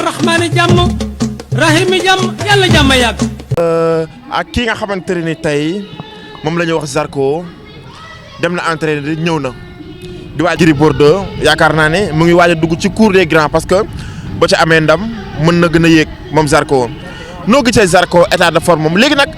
rahmaani jàmm rahimi jàmm yàlla jàmm yàgg. ak kii nga xamante ne tey moom la ñuy wax Zarko dem na entraîné di ñëw na di waaj Gris Bordeaux yaakaar naa ne mu ngi waaj a dugg ci cour des grands parce que ba ci amee ndam mën na gën a yéeg moom Zarko noo gisee Zarko état de forme moom léegi nag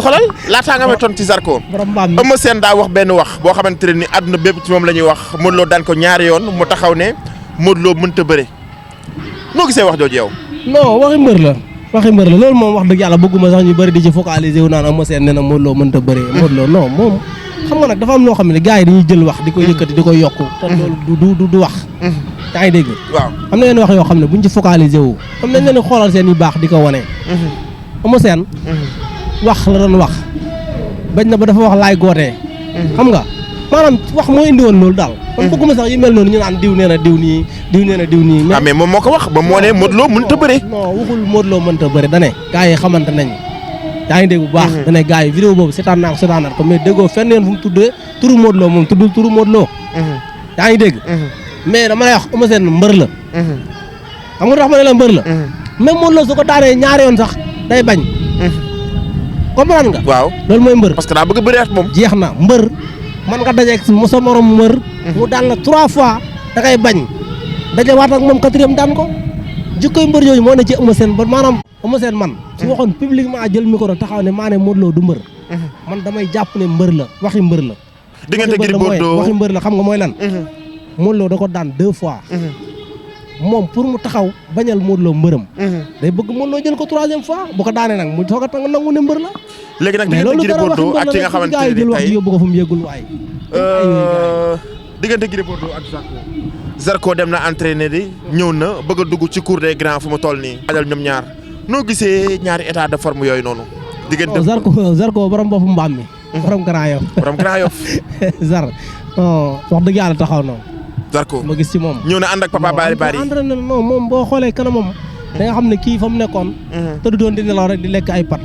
xoolal laataa nga may ton ci Zarko Eumeu Sène daa wax benn wax boo xamante ne ni àdduna bépp ci moom la ñuy wax Modou Lo daan ko ñaari yoon mu taxaw ne Modou Lo mënta bëre noo gisee wax jooju yow. non waxi mbër la loolu moom wax dëgg yàlla bëgguma sax ñu bëri di ci focaliser wu naan Eumeu Sène nee na Modou Lo mënta bëre Modou Lo non moom xam nga nag dafa am loo xam ne gars yi dañuy jël wax di ko yëkkati di ko yokku te loolu du wax yaa ngi dégg waaw am na yenn wax yoo xam ne buñ ci focaliser wu am nañ leen xoolal seen yu baax di ko wane Eumeu Sène wax la doon wax bañ na ba dafa wax laay gootee xam nga maanaam wax moo indi woon loolu daal man bëgguma sax yu mel noonu ñu naan diw nee na diw nii diw nee na diw nii mais moom moo ko wax ba moo ne Modou Lo mënta bëre non waxul Modou Lo mënta bëre dane gars yi xamante nañ yaa ngi dégg bu baax dane gars yi vidéo boobu seetaan naa ko mais déggoo fenn yoon fu mu tuddee turu Modou Lo moom tuddul turu Modou Lo yaa ngi dégg mais dama lay wax Eumeu Sène mbër la xam nga tax ma ne la mbër la même Modou Lo su ko daanee ñaari yoon sax day bañ comprendre nga waaw loolu mooy mbër parce que daa bëgg a bëre ak moom jeex na mbër man nga dajeeg sa morom mbër mu daan la 3 fois da ngay bañ dajewaat ak moom 4e daan ko jikkoy mbër yooyu moo ne ci Eumeu Sène ba maanaam Eumeu Sène man su waxoon publiquement jël micro taxaw ne maa ne Modou Lo du mbër man damay jàpp ne mbër la waxi mbër la diggante Gris Bordeaux waxi mbër la xam nga mooy lan Modou Lo da ko daan 2 fois moom pour mu taxaw bañal Modou Lo mbërëm day bëgg Modou Lo jël ko 3e fois bu ko daanee nag mu soog a tàng nangu ne mbër la léegi nag diggante Gris Bordeaux ak ki nga xamante ne jël wax di yóbbu ko fu mu yëgul waay diggante Gris Bordeaux ak Zarko dem na entraîné di ñëw na bëgg a dugg ci cour des grands fu mu toll nii ajal ñoom ñaar noo gisee ñaari état de forme yooyu noonu diggante Zarko borom boppu mbaam mi borom Grand Yoff Zar wax dëgg yàlla taxaw na Zarko ma gis ci moom ñëw na ànd ak papa bari entraîné non moom boo xoolee kanamam da nga xam ne kii fa mu nekkoon te du doon di nelaw rek di lekk ay pat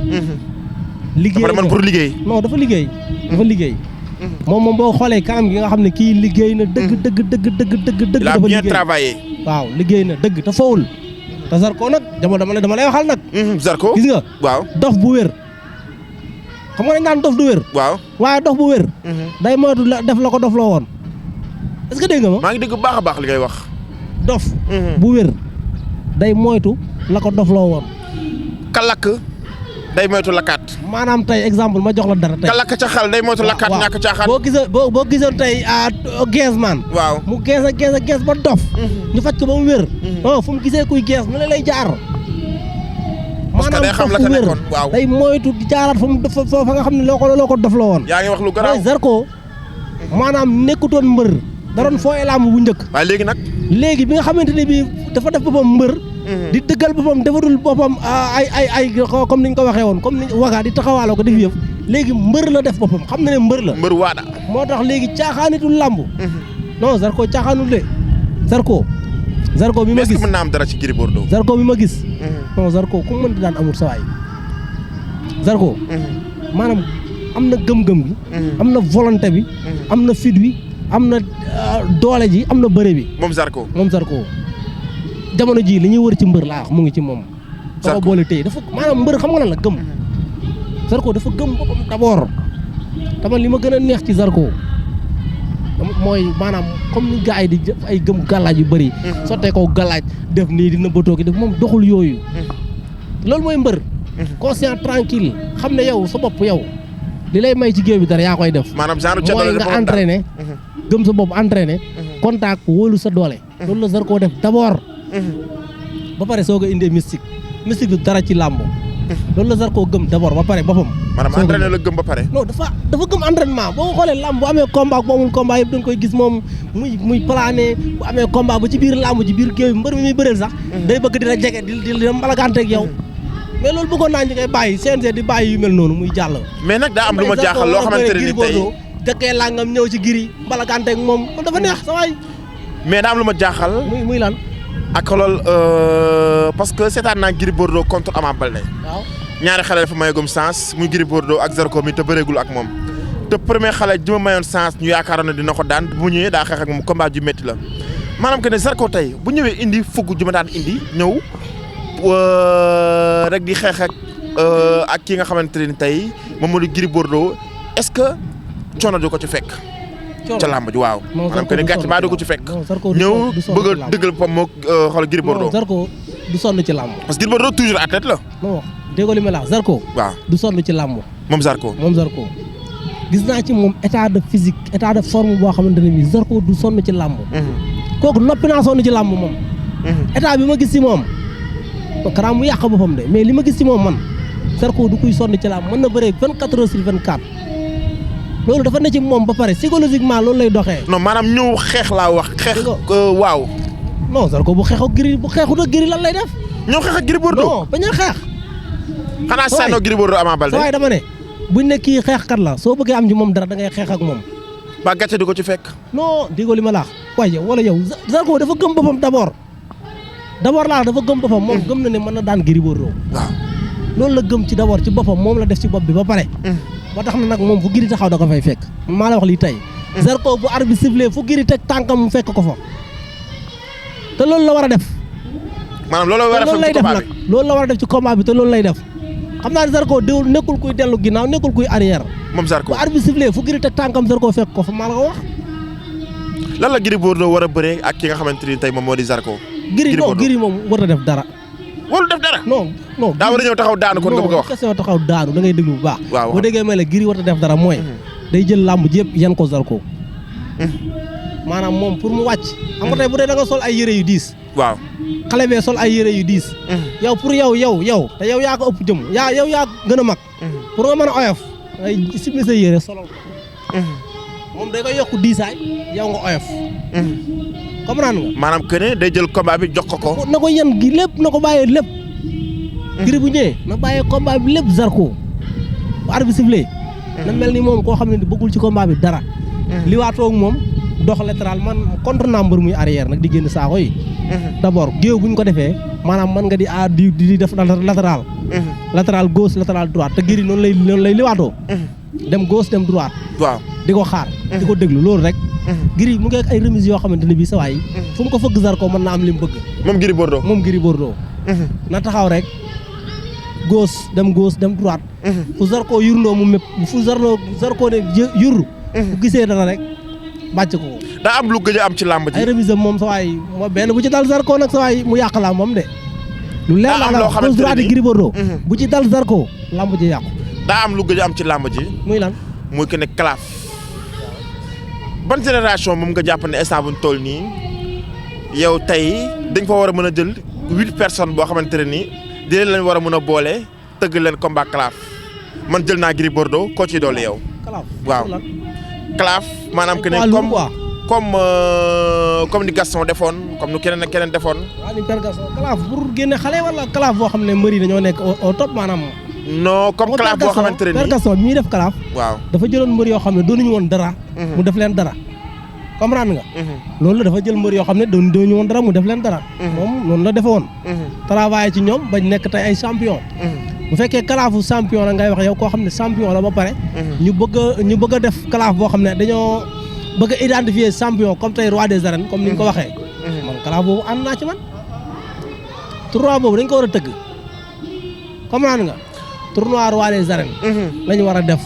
liggéey dafa man pour liggéey non dafa liggéey moom boo xoolee kanam gi nga xam ne kii liggéey na dëgg il a bien travaillé waaw liggéey na dëgg te fawul te Zarko nag dama lay waxal nag Zarko gis nga waaw dof bu wér xam nga dañ naan dof du wér waaw waaye dof bu wér day moytu def la ko dof loo woon est-ce que dégg nga ma maa ngi dégg baax a baax li ngay wax dof bu wér day moytu la ko dof loo woon kalakk day moytu lakkaat maanaam tey exemple ma jox la dara tey kalakk ca xal day moytu lakkaat ñàkk caaxaan boo gisoon tey gees man waaw mu gees ba dof ñu faj ko ba mu wér fu mu gisee kuy gees nu lay jaar parce que day xam la ca nekkoon waaw day moytu di jaaraat fa nga xam ne loo ko dof loo woon yaa ngi wax lu garaaw Zarko maanaam nekkutoon mbër da doon fooy làmb bu njëkk waaye léegi nag léegi bi nga xamante ne bii dafa def boppam mbër di dëggal boppam defatul boppam ay comme ni ñu ko waxee woon comme ni waga di taxawaaloo ko def yëf léegi mbër la def boppam xam na ne mbër la mbër waada moo tax léegi caaxaanitul làmb non Zarko caaxaanul de Zarko bi ma gis mën naa am dara ci Gris Bordeaux Zarko bi ma gis non Zarko ku mën di daan amul sawaay Zarko maanaam am na gëm-gëm gi am na volonté bi am na fit bi am na doole ji am na bëre bi moom Zarko jamono ji li ñuy wër ci mbër laa wax mu ngi ci moom dafa boole tey dafa maanaam mbër xam nga lan la gëm Zarko dafa gëm boppam d'abord dama li ma gën a neex ci Zarko mooy maanaam comme ni gars yi di jëf ay gëm gàllaaj yu bëri sottee ko gàllaaj def nii dina bëtoo ki def moom doxul yooyu loolu mooy mbër conscient tranquille xam ne yow sa bopp yow li lay may ci géew bi dara yaa koy def maanaam mooy nga entraîné gëm sa bopp entraîné contact wóolu sa doole loolu la Zarko def d'abord ba pare soo ko indee mystique du dara ci làmb loolu la Zarko gëm d'abord ba pare boppam maanaam entraîné la gëm ba pare non dafa gëm entraînement boo ko xoolee làmb bu amee combat bu amul combat yëpp dañ koy gis moom muy plané bu amee combat ba ci biir làmb ci biir géew mbër mi muy bëreel sax day bëgg di la jege di mbalaganteeg yow mais loolu bëggoon naa ñu koy bàyyi CNG di bàyyi yu mel noonu muy jàll mais nag daa am lu ma jaaxal loo xamante ne ni tey jëkkee langam ñëw ci Gris mbalaganteeg moom loolu dafa neex sa waay mais daa am lu ma jaaxal muy lan ak lool parce que seetaan naa Gris Bordeaux contre Ama Baldé waaw ñaari xale dafa mayagum sens muy Gris Bordeaux ak Zarko mi te bëreegul ak moom te premier xale ji ma mayoon sens ñu yaakaaroon ne dina ko daan bu mu ñëwee daa xeex ak moom combat ju métti la maanaam que ne Zarko tey bu ñëwee indi fukk ju ma daan indi ñëw rek di xeex ak ki nga xamante ne tey moom moo di Gris Bordeaux est-ce que coono du ko ci fekk. ca làmb ji waaw. maanaam que ne gàcce baa du ko ci fekk. ñëw bëgg a dëggal boppam moo xool Gris Bordeaux. Zarko du sonn ci làmb. parce que Gris Bordeaux toujours athlète la. non déggoo li ma la wax Zarko. waaw du sonn ci làmb. moom Zarko. gis naa ci moom état de physique état de forme boo xamante ne bii Zarko du sonn ci làmb. kooku noppi naa sonn ci làmb moom. état bi ma gis ci moom. karaam mu yàq boppam de mais li ma gis ci moom man Zarko du kuy sonn ci làmb mën na bëree 24 heures sur 24. loolu dafa ne ci moom ba pare psychologiquement loolu lay doxee. non maanaam ñëw xeex laa wax. xeex waaw. non Zarko bu xeexu Gris lan lay def. ñëw xeex ak Gris Bordeaux. non bañ a xeex. xanaa sànnoo Gris Bordeaux Ama Baldé. waaye dama ne buñ ne kii xeexkat la soo bëggee am ci moom dara da ngay xeex ak moom. ba gàcce du ko ci fekk. non déggoo li ma la wax waaye wala yow Zarko dafa gëm boppam d'abord laa dafa gëm boppam. moom gëm na ne mën na daan Gris Bordeaux. waaw loolu la gëm ci d'abord ci boppam moom la def ci bopp bi ba pare. ba tax na nag moom fu Gris taxaw da ko fay fekk. maa la wax lii tey. Zarko bu arbitre sifflé fu Gris teg tànkam mu fekk ko fa. te loolu la war a def. maanaam loolu la war a def ci combat bi loolu la war a def ci combat bi te loolu lay def. xam naa ne Zarko déwul nekkul kuy dellu ginnaaw nekkul kuy arrière. moom Zarko bu arbitre sifflé fu Gris teg tànkam Zarko fekk ko fa maa la ko wax. lan la Gris Bordeaux war a bëree ak ki nga xamante ni tey moom moo di Zarko. Gris moom war a def dara. warul def dara. non daa war a ñëw taxaw daanu kon nga bëgg a wax. non question taxaw daanu da ngay déglu bu baax. waaw boo déggee may la Gris war a def dara mooy. day jël làmb ji yëpp yan ko Zarko. maanaam moom pour mu wàcc. xam nga tey bu dee da nga sol ay yére yu diis. waaw xale bee sol ay yére yu diis. yow pour yow te yow yaa ko ëpp jëm yow yaa gën a mag. pour nga mën a oyof ngay simmi sa yére solol ko. moom day koy yokk diisaay yow nga oyof. comprendre nga. maanaam que ne day jël combat bi jox ko. na ko yan gi lépp na ko bàyyee lépp. Gris bu ñëwee na bàyyee combat bi lépp Zarko. bu arbitre sifflé na mel ni moom koo xam ne bëggul ci combat bi dara. li waatoo ak moom dox latéral man contre naa mbër muy arrière nag di génn saako yi. d'abord géew bu ñu ko defee maanaam mën nga di def latéral. latéral gauche latéral droite te Gris noonu lay liwaatoo. dem gauche dem droite. waaw di ko xaar. di ko déglu loolu rek. Gris mu ngi ak ay remises yoo xamante ne bii sa waay fu mu ko fëgg Zarko mën naa am li mu bëgg. moom Gris Bordeaux. na taxaw rek gauche dem droite. fu Zarko yurndoo mu mépp fu Zarko ne yurru. bu gisee dara rek bàcc ko. daa am lu gëj a am ci làmb ji. ay remises moom sa waay moo benn bu ci dal Zarko nag sa waay mu yàq làmb moom de. lu leer la la gauche droite di Gris Bordeaux. bu ci dal Zarko làmb ji yàqu. daa am lu gëj a am ci làmb ji. muy lan. muy que ne kalaaf. ban génération moom nga jàpp ne instant bu ñu toll nii yow tey dañ fa war a mën a jël 8 personnes boo xamante ne nii dinañ leen war a mën a boole tëgg leen combat kalaaf man jël naa Gris Bordeaux koo ciy dolli yow. kalaaf waaw kalaaf maanaam que ne comme ni Gaston defoon comme nu keneen ak keneen defoon. waaw ni Père Gaston kalaaf pour génne xale wala kalaaf boo xam ne mbër yi dañoo nekk au top maanaam. non comme kalaaf boo xamante ne nii Père Gaston bi ñuy def kalaaf. waaw dafa jëloon mbër yoo xam ne doonuñu woon dara. mu def leen dara. comprendre nga. loolu la dafa jël mbër yoo xam ne doonuñu woon dara mu def leen dara. moom noonu la defe woon. travaillé ci ñoom bañ nekk tey ay champion. bu fekkee kalaafu champion la ngay wax yow koo xam ne champion la ba pare. ñu bëgg a def kalaaf boo xam ne dañoo bëgg a identifier champion comme tey roi des arènes comme ni ñu ko waxee. man kalaaf boobu ànd naa ci man. tournoi boobu dañ ko war a tëgg. comprendre nga. tournoi roi des arènes. la ñu war a def.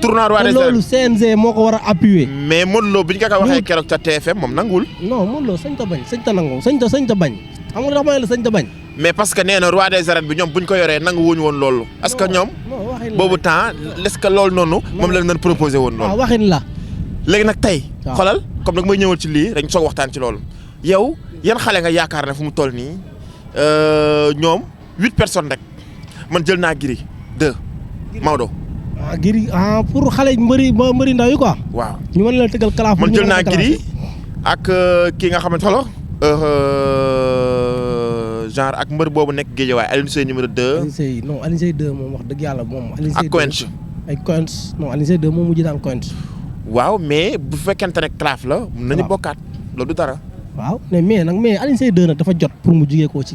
tournoi roi des arènes loolu CNG moo ko war a appuyer. mais Modou Lo bi ñu ko waxee keroog ca TFM moom nanguwul. non Modou Lo sañ ta bañ sañ ta nangu sañ ta bañ xam nga dafa may la sañ ta bañ. mais parce que nee na roi des arènes bi ñoom bu ñu ko yoree nangu wuñu woon loolu. est-ce que ñoom boobu temps est-ce que loolu noonu. moom lañ leen proposé woon loolu. waaw waxin la. léegi nag tey. waaw xoolal comme nag may ñëwal ci lii dañ soog waxtaan ci loolu. yow yan xale nga yaakaar ne fu mu toll nii ñoom 8 personnes rek man jël naa Gris 2 Maodo. Gris pour xale mbëri ndaw yi quoi. waaw ñu mën leen tëggal kalaaf. man jël naa Gris ak kii nga xamante xolo genre ak mbër boobu nekk Guédiawaye Alioune Seye numéro 2. Alioune Seye non Alioune Seye 2 moom wax dëgg yàlla moom. Alioune Seye 2 ak Coenche. ay Coenche non Alioune Seye 2 moom mujj daan Coenche. waaw mais bu fekkente ne kalaaf la. mën nañu bokkaat loolu du dara. waaw mais Alioune Seye 2 nag dafa jot pour mu jugee ko ci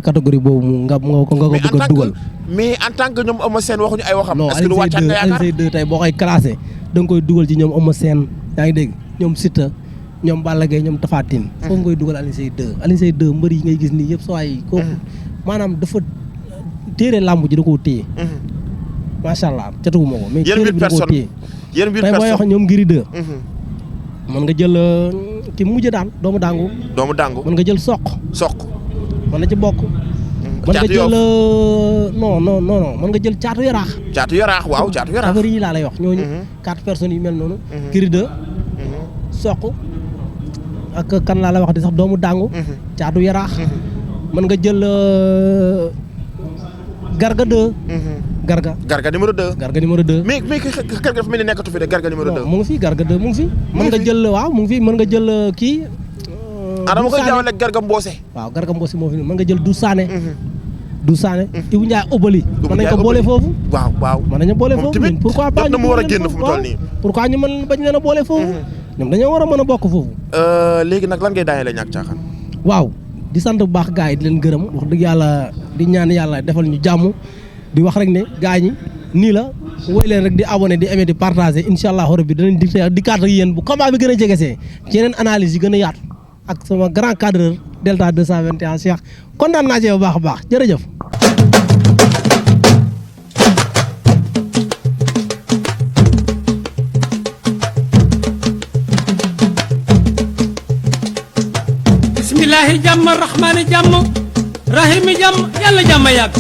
catégorie boobu nga ko bëgg a dugal. mais en tant que ñoom Eumeu Sène waxuñu ay waxam. non est-ce que du wàccaat nga yaakaar Alioune Seye 2 tey boo koy classé da nga koy dugal ci ñoom Eumeu Sène yaa ngi dégg ñoom Siteu ñoom Balla Gaye ñoom Tapha Tine foofu ngay dugal Alioune Seye 2 mbër yi ngay gis nii yëpp soo ay kooku maanaam dafa téere làmb ji da koo téye macha allah catuguma ko mais téere bi da koo téye yéen biir tey booy wax ñoom Gris 2 mën nga jël ki mujj daan doomu dangu mën nga jël soq mën na ci bokk mën nga jël non mën nga jël caatu yaraax waaw caatu yaraax affaire yi laa lay wax ñooñu 4 personnes yu mel noonu Gris 2 soq ak kan laa la wax di sax doomu dangu caatu yaraax mën nga jël Garga 2 Garga numéro 2 mais Garga dafa mel ni nekkatu fi de Garga numéro 2 mu ngi fi Garga 2 mu ngi fi mën nga jël waaw mu ngi fi mën nga jël kii dama koy jaawale ak Garga Mbossé waaw Garga Mbossé moo fi mën nga jël du Sané Ibou Ndiaye Obali mën nañ ko boole foofu waaw mën nañu boole foofu pourquoi pas ñu war a génn fu mu toll nii pourquoi ñu mën bañ leen a boole foofu ñoom dañoo war a mën a bokk foofu léegi nag lan ngay daanee la ñàkk caaxaan waaw di sant bu baax gars yi di leen gërëm wax dëgg yàlla di ñaan yàlla defal ñu jàmm di wax rek ne gars ñi nii la woy leen rek di abonné di aimé di partagé incha allah rabbi danañ di carte ak yéen bu combat bi gën a jegesee ci yeneen analyse yi gën a yaatu ak sama grand cadreur Delta 221 Cheikh kontaan naa ci bu baax a baax jërëjëf. bismillahi jàmm rahmaani jàmm rahimi jàmm yàlla jàmm yàgg